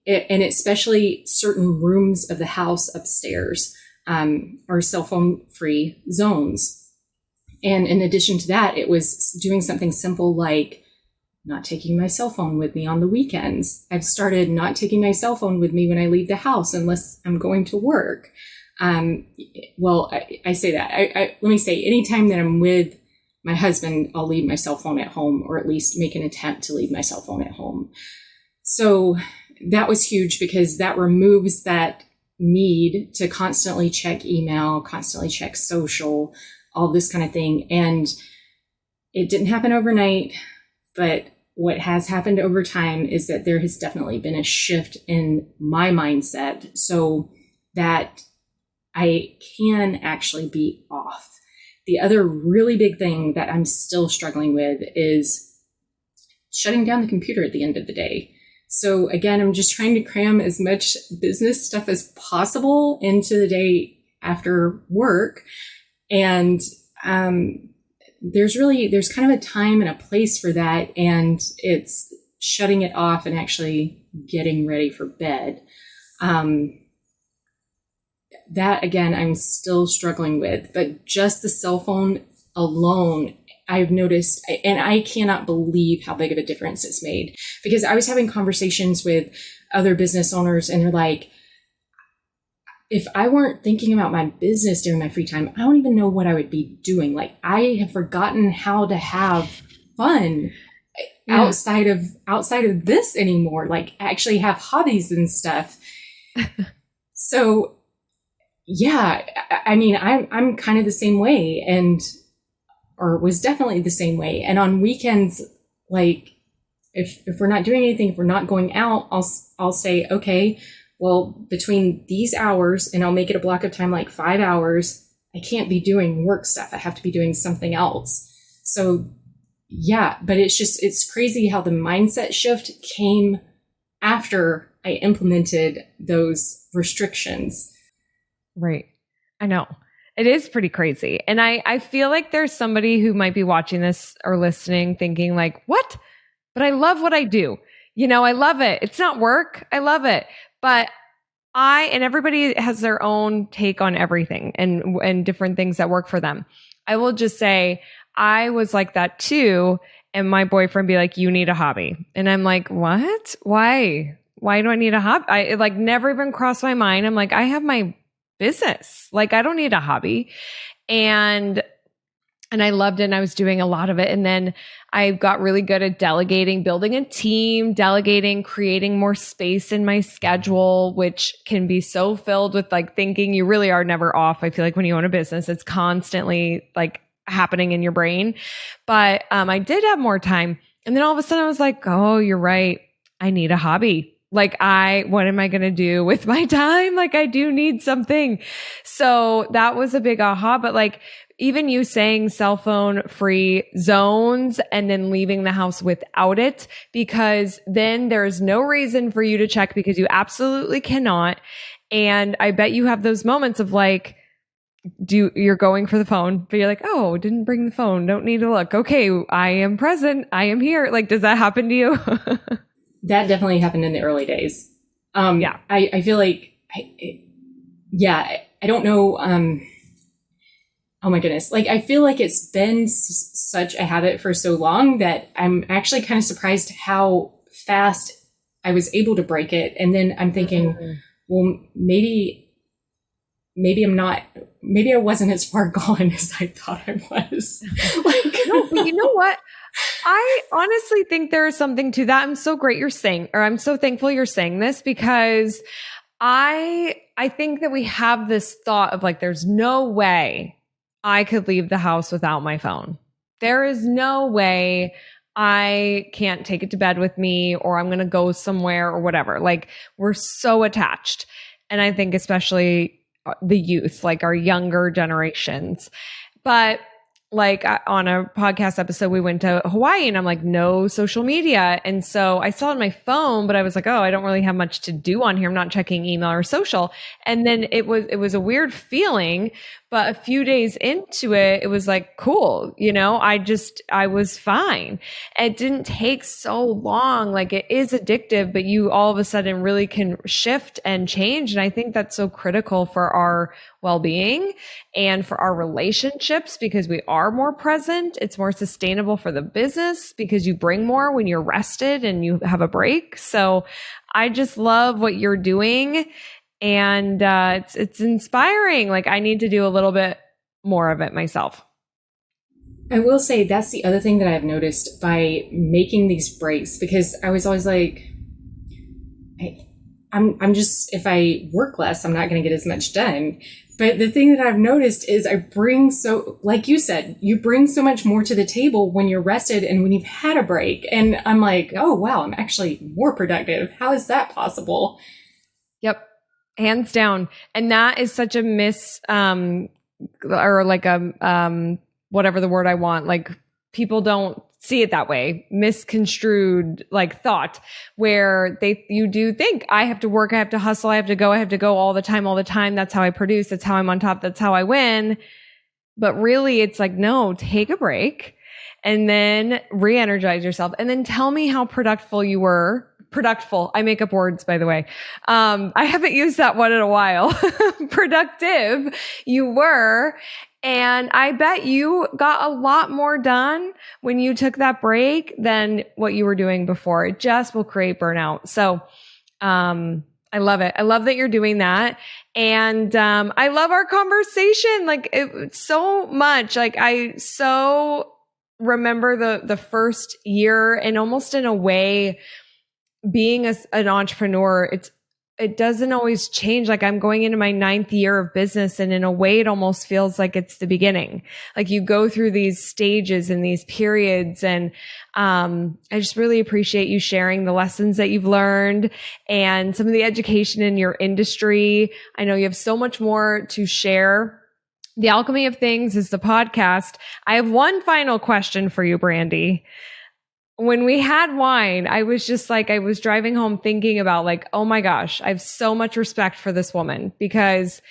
and especially certain rooms of the house upstairs are cell phone free zones. And in addition to that, it was doing something simple like not taking my cell phone with me on the weekends. I've started not taking my cell phone with me when I leave the house unless I'm going to work. Well, I say that. Let me say, anytime that I'm with my husband, I'll leave my cell phone at home, or at least make an attempt to leave my cell phone at home. So that was huge, because that removes that need to constantly check email, constantly check social, all this kind of thing. And it didn't happen overnight, but what has happened over time is that there has definitely been a shift in my mindset so that I can actually be off. The other really big thing that I'm still struggling with is shutting down the computer at the end of the day. So again, I'm just trying to cram as much business stuff as possible into the day after work. And there's kind of a time and a place for that. And it's shutting it off and actually getting ready for bed. That again, I'm still struggling with, but just the cell phone alone, I've noticed, and I cannot believe how big of a difference it's made, because I was having conversations with other business owners and they're like, if I weren't thinking about my business during my free time, I don't even know what I would be doing. Like, I have forgotten how to have fun outside of this anymore, like actually have hobbies and stuff. So yeah, I mean, I'm kind of the same way, or was definitely the same way. And on weekends, like if we're not doing anything, if we're not going out, I'll say, okay, well, between these hours, and I'll make it a block of time, like 5 hours, I can't be doing work stuff. I have to be doing something else. So yeah, but it's crazy how the mindset shift came after I implemented those restrictions. Right. I know. It is pretty crazy. And I feel like there's somebody who might be watching this or listening thinking like, what? But I love what I do. I love it. It's not work. I love it. But and everybody has their own take on everything and different things that work for them. I will just say I was like that too. And my boyfriend be like, you need a hobby. And I'm like, what? Why? Why do I need a hobby? It like never even crossed my mind. I'm like, I have my business. Like, I don't need a hobby. And I loved it. And I was doing a lot of it. And then I got really good at delegating, building a team, delegating, creating more space in my schedule, which can be so filled with like thinking. You really are never off. I feel like when you own a business, it's constantly like happening in your brain. But I did have more time. And then all of a sudden I was like, oh, you're right. I need a hobby. Like what am I going to do with my time? Like I do need something. So that was a big aha. But like even you saying cell phone free zones and then leaving the house without it, because then there's no reason for you to check because you absolutely cannot. And I bet you have those moments of like, you're going for the phone, but you're like, oh, didn't bring the phone. Don't need to look. Okay. I am present. I am here. Like, does that happen to you? That definitely happened in the early days. Yeah. I feel like, I don't know. Oh my goodness. Like, I feel like it's been such a habit for so long that I'm actually kind of surprised how fast I was able to break it. And then I'm thinking, well, maybe I wasn't as far gone as I thought I was. No, but you know what? I honestly think there is something to that. I'm so thankful you're saying this, because I think that we have this thought of like, there's no way I could leave the house without my phone. There is no way I can't take it to bed with me, or I'm going to go somewhere or whatever. Like, we're so attached. And I think especially the youth, like our younger generations. But like on a podcast episode, we went to Hawaii and I'm like, no social media. And so I saw it on my phone, but I was like, oh, I don't really have much to do on here. I'm not checking email or social. And then it was a weird feeling, but a few days into it, it was like, cool. I was fine. It didn't take so long. Like, it is addictive, but you all of a sudden really can shift and change. And I think that's so critical for our well-being and for our relationships, because we are more present. It's more sustainable for the business because you bring more when you're rested and you have a break. So I just love what you're doing. And it's inspiring. Like, I need to do a little bit more of it myself. I will say that's the other thing that I've noticed by making these breaks, because I was always like, I'm just, if I work less, I'm not going to get as much done. But the thing that I've noticed is like you said, you bring so much more to the table when you're rested and when you've had a break. And I'm like, oh, wow, I'm actually more productive. How is that possible? Yep. Hands down. And that is such a or like whatever the word I want. Like, people don't see it that way, misconstrued like thought, where you do think I have to work, I have to hustle, I have to go all the time. That's how I produce. That's how I'm on top. That's how I win. But really it's like, no, take a break and then re-energize yourself. And then tell me how productful you were. Productful. I make up words, by the way. I haven't used that one in a while. Productive you were. And I bet you got a lot more done when you took that break than what you were doing before. It just will create burnout. So, I love it. I love that you're doing that. And, I love our conversation. Like so much, like I so remember the first year, and almost in a way being an entrepreneur, it doesn't always change. Like I'm going into my 9th year of business, and in a way it almost feels like it's the beginning. Like you go through these stages and these periods. And I just really appreciate you sharing the lessons that you've learned and some of the education in your industry. I know you have so much more to share. The Alchemy of Things is the podcast. I have one final question for you, Brandy. When we had wine, I was just like, I was driving home thinking about like, oh my gosh, I have so much respect for this woman, because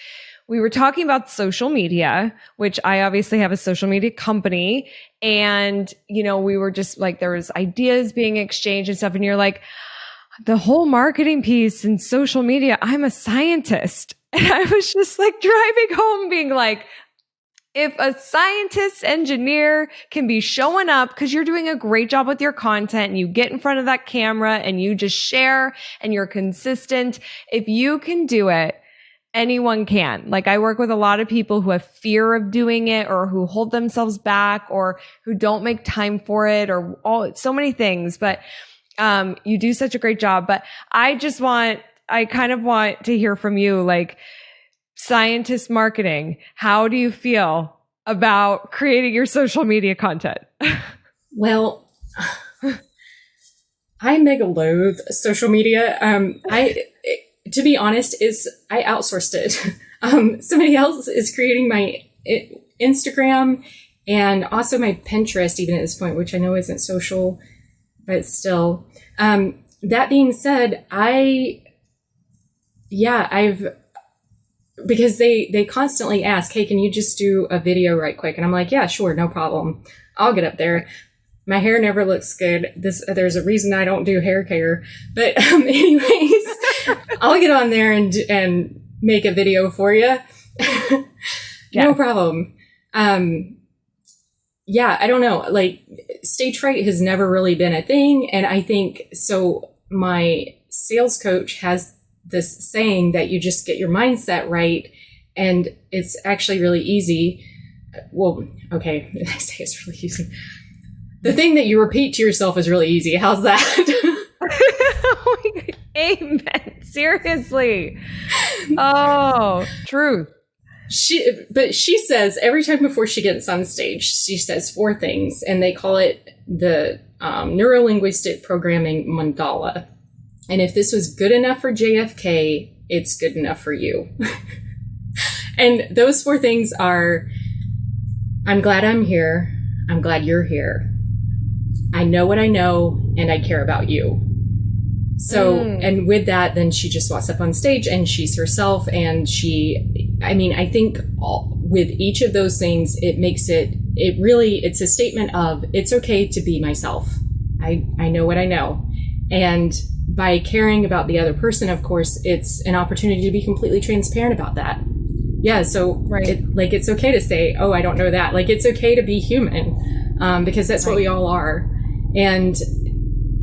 we were talking about social media, which I obviously have a social media company. And, we were just like, there was ideas being exchanged and stuff. And you're like, the whole marketing piece and social media, I'm a scientist. And I was just like driving home being like, if a scientist engineer can be showing up because you're doing a great job with your content and you get in front of that camera and you just share and you're consistent, if you can do it, anyone can. Like I work with a lot of people who have fear of doing it, or who hold themselves back, or who don't make time for it, or so many things. But you do such a great job. But I kind of want to hear from you, like, scientist marketing, how do you feel about creating your social media content? Well, I mega loathe social media. To be honest, I outsourced it. Somebody else is creating my Instagram and also my Pinterest, even at this point, which I know isn't social, but still. That being said, because they constantly ask, hey, can you just do a video right quick? And I'm like, yeah, sure, no problem. I'll get up there. My hair never looks good. There's a reason I don't do hair care. But anyways, I'll get on there and make a video for you. No problem. I don't know. Like stage fright has never really been a thing. And I think so. My sales coach has this saying that you just get your mindset right, and it's actually really easy. Well, okay, I say it's really easy. The thing that you repeat to yourself is really easy. How's that? Oh my God. Amen. Seriously. Oh, truth. She says every time before she gets on stage, she says 4 things, and they call it the neuro-linguistic programming mandala. And if this was good enough for JFK, it's good enough for you. And those 4 things are, I'm glad I'm here. I'm glad you're here. I know what I know, and I care about you. So, and with that, then she just walks up on stage and she's herself. And I think with each of those things, it's a statement of, it's okay to be myself. I know what I know. And by caring about the other person, of course, it's an opportunity to be completely transparent about that. Yeah. So right. It's okay to say, oh, I don't know that. Like, it's okay to be human, because that's what we all are. And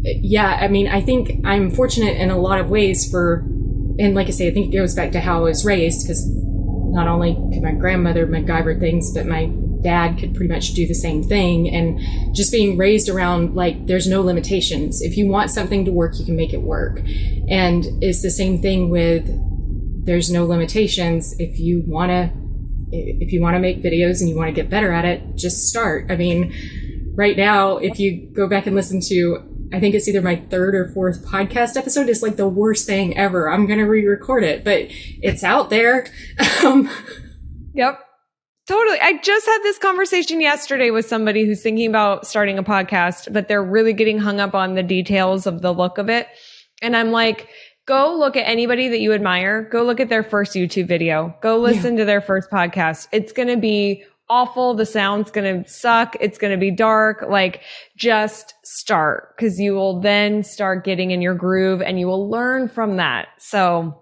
I think I'm fortunate in a lot of ways and like I say, I think it goes back to how I was raised, because not only could my grandmother MacGyver things, but my dad could pretty much do the same thing. And just being raised around, like, there's no limitations. If you want something to work, you can make it work. And it's the same thing with, there's no limitations. If you want to make videos and you want to get better at it, just start. I mean, right now, if you go back and listen to, I think it's either my 3rd or 4th podcast episode, it's like the worst thing ever. I'm going to re-record it, but it's out there. Yep. Totally. I just had this conversation yesterday with somebody who's thinking about starting a podcast, but they're really getting hung up on the details of the look of it. And I'm like, go look at anybody that you admire. Go look at their first YouTube video. Go listen to their first podcast. It's going to be awful. The sound's going to suck. It's going to be dark. Like, just start, because you will then start getting in your groove and you will learn from that. So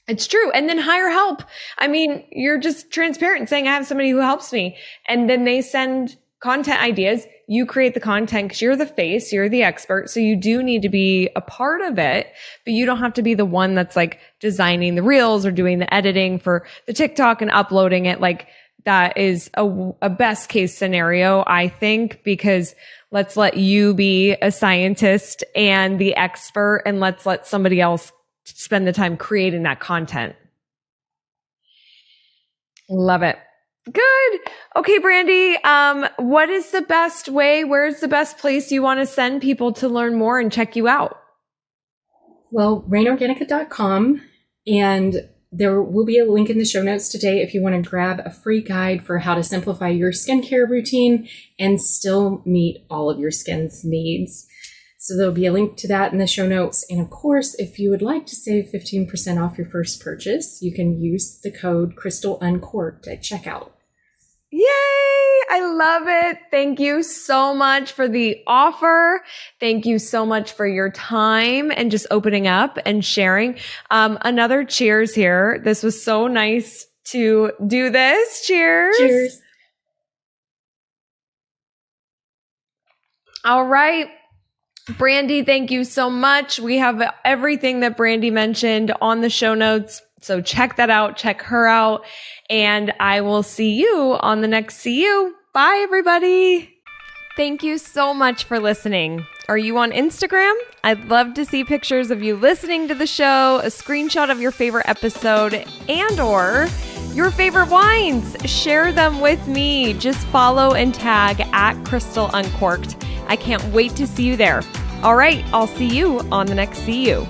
it's true. And then hire help. I mean, you're just transparent and saying, I have somebody who helps me. And then they send content ideas. You create the content because you're the face, you're the expert. So you do need to be a part of it, but you don't have to be the one that's like designing the reels or doing the editing for the TikTok and uploading it. Like, that is a best case scenario, I think, because let's let you be a scientist and the expert, and let's let somebody else spend the time creating that content. Love it. Good. Okay, Brandy, what is the best way? Where's the best place you want to send people to learn more and check you out? Well, rainorganica.com, and there will be a link in the show notes today if you want to grab a free guide for how to simplify your skincare routine and still meet all of your skin's needs. So there'll be a link to that in the show notes. And of course, if you would like to save 15% off your first purchase, you can use the code Crystal Uncorked at checkout. Yay! I love it. Thank you so much for the offer. Thank you so much for your time and just opening up and sharing. Another cheers here. This was so nice to do this. Cheers. Cheers. All right. Brandy, thank you so much. We have everything that Brandy mentioned on the show notes. So check that out. Check her out. And I will see you on the next See You. Bye, everybody. Thank you so much for listening. Are you on Instagram? I'd love to see pictures of you listening to the show, a screenshot of your favorite episode, and or your favorite wines. Share them with me. Just follow and tag at Crystal Uncorked. I can't wait to see you there. All right, I'll see you on the next See You.